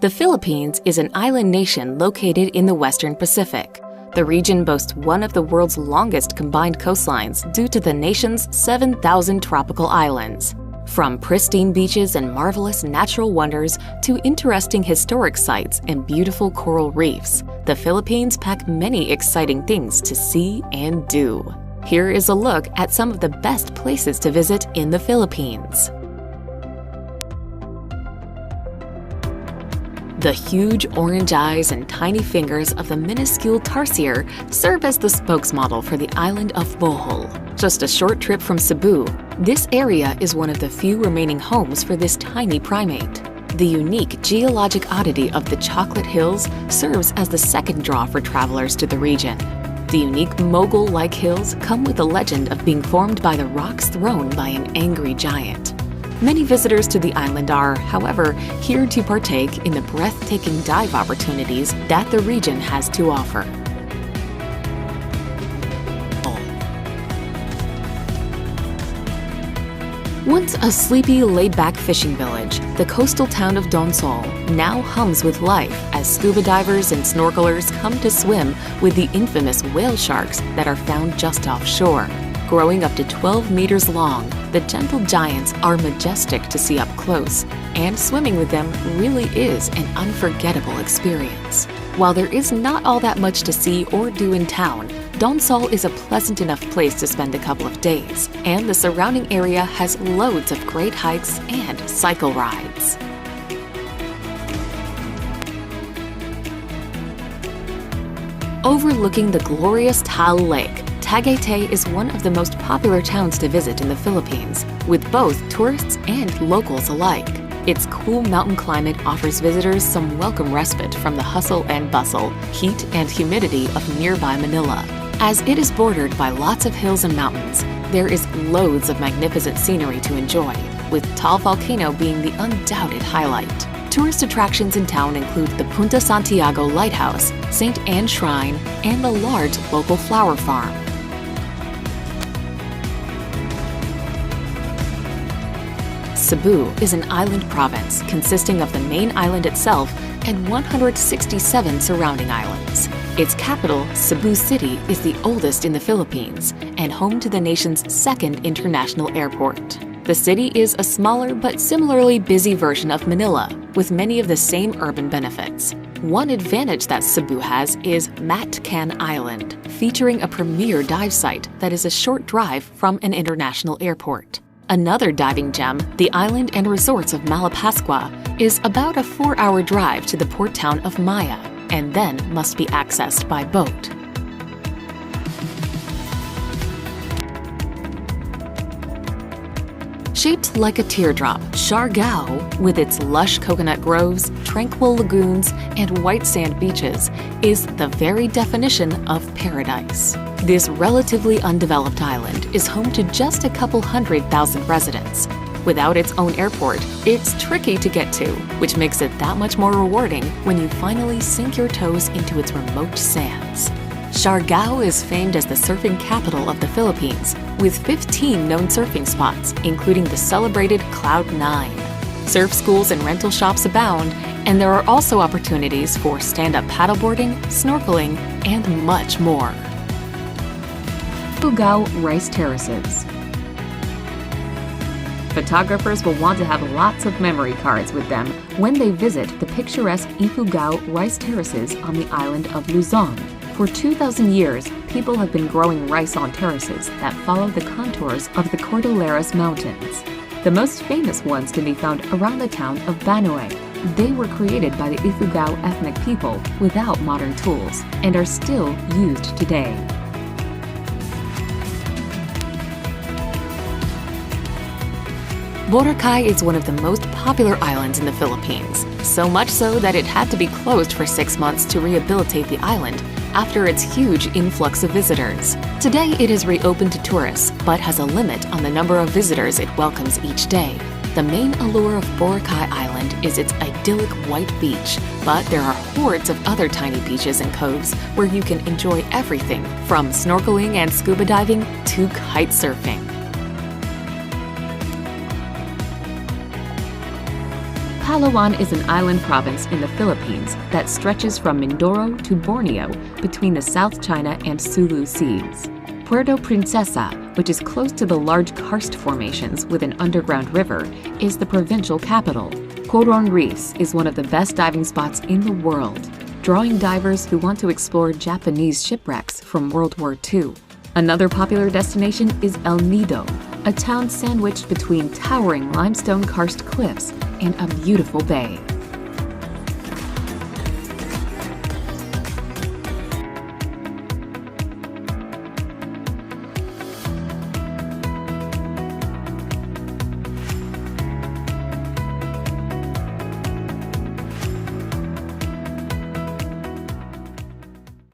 The Philippines is an island nation located in the Western Pacific. The region boasts one of the world's longest combined coastlines due to the nation's 7,000 tropical islands. From pristine beaches and marvelous natural wonders to interesting historic sites and beautiful coral reefs, the Philippines pack many exciting things to see and do. Here is a look at some of the best places to visit in the Philippines. The huge orange eyes and tiny fingers of the minuscule tarsier serve as the spokesmodel for the island of Bohol. Just a short trip from Cebu, this area is one of the few remaining homes for this tiny primate. The unique geologic oddity of the Chocolate Hills serves as the second draw for travelers to the region. The unique mogul-like hills come with a legend of being formed by the rocks thrown by an angry giant. Many visitors to the island are, however, here to partake in the breathtaking dive opportunities that the region has to offer. Once a sleepy, laid-back fishing village, the coastal town of Donsol now hums with life as scuba divers and snorkelers come to swim with the infamous whale sharks that are found just offshore. Growing up to 12 meters long, the gentle giants are majestic to see up close, and swimming with them really is an unforgettable experience. While there is not all that much to see or do in town, Donsol is a pleasant enough place to spend a couple of days, and the surrounding area has loads of great hikes and cycle rides. Overlooking the glorious Taal Lake, Tagaytay is one of the most popular towns to visit in the Philippines, with both tourists and locals alike. Its cool mountain climate offers visitors some welcome respite from the hustle and bustle, heat and humidity of nearby Manila. As it is bordered by lots of hills and mountains, there is loads of magnificent scenery to enjoy, with Taal Volcano being the undoubted highlight. Tourist attractions in town include the Punta Santiago Lighthouse, St. Anne Shrine, and the large local flower farm. Cebu is an island province consisting of the main island itself and 167 surrounding islands. Its capital, Cebu City, is the oldest in the Philippines and home to the nation's second international airport. The city is a smaller but similarly busy version of Manila, with many of the same urban benefits. One advantage that Cebu has is Matcan Island, featuring a premier dive site that is a short drive from an international airport. Another diving gem, the island and resorts of Malapascua, is about a 4-hour drive to the port town of Maya, and then must be accessed by boat. Shaped like a teardrop, Siargao, with its lush coconut groves, tranquil lagoons, and white sand beaches, is the very definition of paradise. This relatively undeveloped island is home to just a couple 100,000 residents. Without its own airport, it's tricky to get to, which makes it that much more rewarding when you finally sink your toes into its remote sands. Siargao is famed as the surfing capital of the Philippines, with 15 known surfing spots, including the celebrated Cloud9. Surf schools and rental shops abound, and there are also opportunities for stand-up paddleboarding, snorkeling, and much more. Ifugao Rice Terraces. Photographers will want to have lots of memory cards with them when they visit the picturesque Ifugao Rice Terraces on the island of Luzon. For 2,000 years, people have been growing rice on terraces that follow the contours of the Cordilleras Mountains. The most famous ones can be found around the town of Banoe. They were created by the Ifugao ethnic people without modern tools and are still used today. Boracay is one of the most popular islands in the Philippines, so much so that it had to be closed for 6 months to rehabilitate the island after its huge influx of visitors. Today it is reopened to tourists, but has a limit on the number of visitors it welcomes each day. The main allure of Boracay Island is its idyllic white beach, but there are hordes of other tiny beaches and coves where you can enjoy everything from snorkeling and scuba diving to kite surfing. Palawan is an island province in the Philippines that stretches from Mindoro to Borneo between the South China and Sulu Seas. Puerto Princesa, which is close to the large karst formations with an underground river, is the provincial capital. Coron Reefs is one of the best diving spots in the world, drawing divers who want to explore Japanese shipwrecks from World War II. Another popular destination is El Nido, a town sandwiched between towering limestone karst cliffs and a beautiful bay.